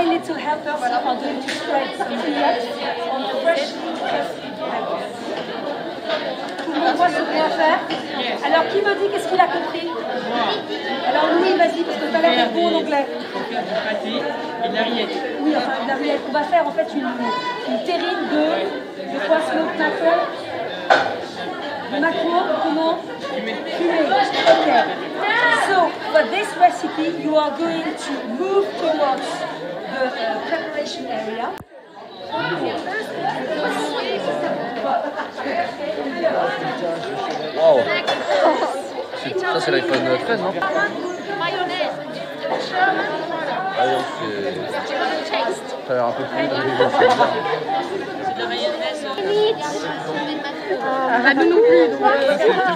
My little helpers are going to spread some peanuts on fresh Tout le monde voit ce qu'on va faire. Alors, qui me dit qu'est-ce qu'il a compris? Alors, Louis, vas-y, parce que tu as l'air d'être bon en anglais. Il faut faire du pâté et de la rillette. Oui, enfin, de la rillette. On va faire en fait une terrine de quoi, smoked mackerel? Mackerel, comment? Fumé. Okay. So, for this recipe, you are going to move towards the preparation area. Wow. Ça c'est l'iPhone 13, non? Mayonnaise. Ah non, ça a l'air un peu plus C'est de la mayonnaise. Ah, nous non plus.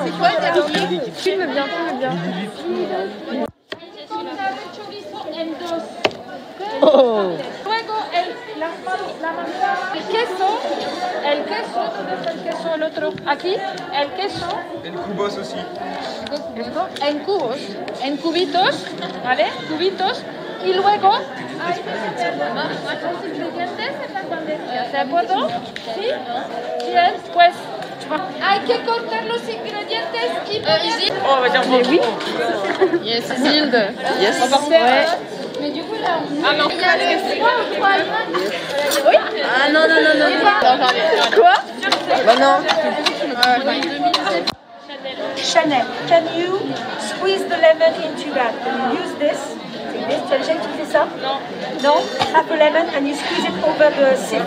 C'est quoi le dernier? Filme bien, filme bien. Oh. Luego el queso, ¿dónde está el queso el otro? Aquí, el queso. En cubos aussi. En cubos, en cubitos, ¿vale? Cubitos. Y luego hay los ingredientes en la bandeja. ¿De acuerdo? ¿Sí? Bien, pues hay que cortar los ingredientes y poner... Oh, vas-y, on va. Oui. Yes, Isilde. Yes. Ouais. Mais du coup là, Ah non. il y a le 3 ou 3 Oui. Ah non, non, non, non. Quoi? Bah non. Chanel, can you squeeze the lemon into that? Can you use this? Tu as déjà utilisé ça? Non. Non? Half a lemon and you squeeze it over the sink.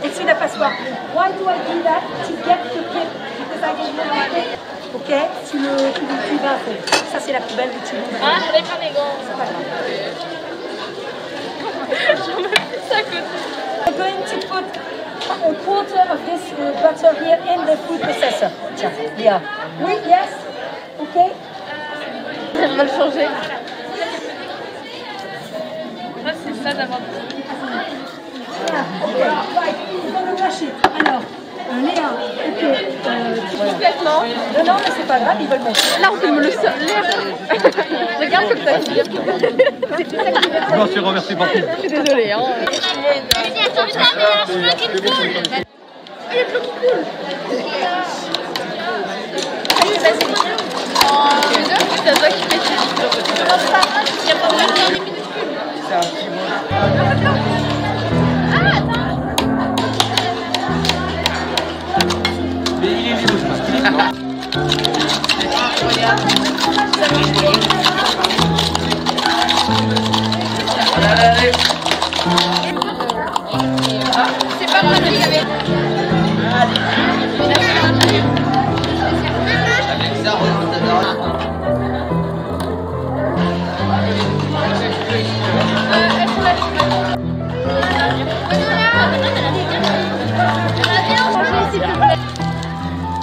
It's in a passoire. Why do I do that? To get the pip, because I didn't know my pip. Ok? Tu vas à fond. Ça c'est la poubelle que tu veux. Ah, je vais pas mes gants. C'est pas grave. Ça coûte. I'm going to put a quarter of this butter here in the food processor. Tiens, yeah. Oui, yes. Ok? Elle va le changer. Ça, c'est ça d'avoir besoin. Yeah, ok. Right, we're gonna wash it. Alors, Léa, ok. Complètement. Non, mais c'est pas grave, ils veulent manger. Là, on filme le sol. Regarde comme ça. Je m'en suis remercié partout. Je suis désolée. Hein. Attends, putain, mais il y a un chemin qui coule. Il y a de l'eau qui coule. Allez, vas-y. C'est toi qui fais ça. Il y a pas de minuscule. C'est un petit mot. Mais il est libre, ce matin. Allez. C'est pas moi qui l'avais. Avec ça, on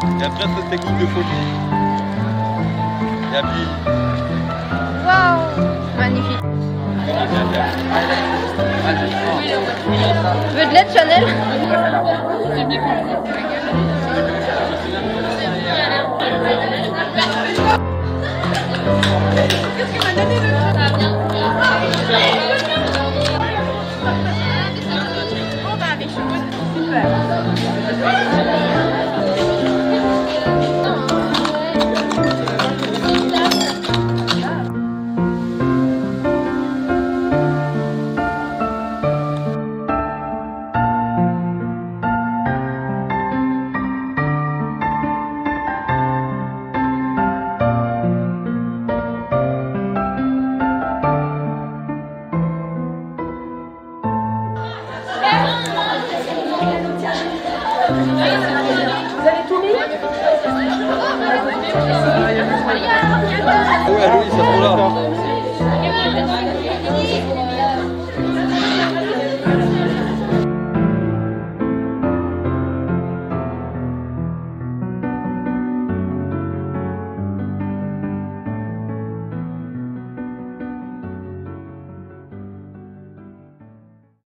Il y a plein de techniques de photo. Il y a Bill. Waouh. Magnifique. Tu veux de l'aide, Chanel? Vous avez tout mis? Ouais, Louis, ça se là.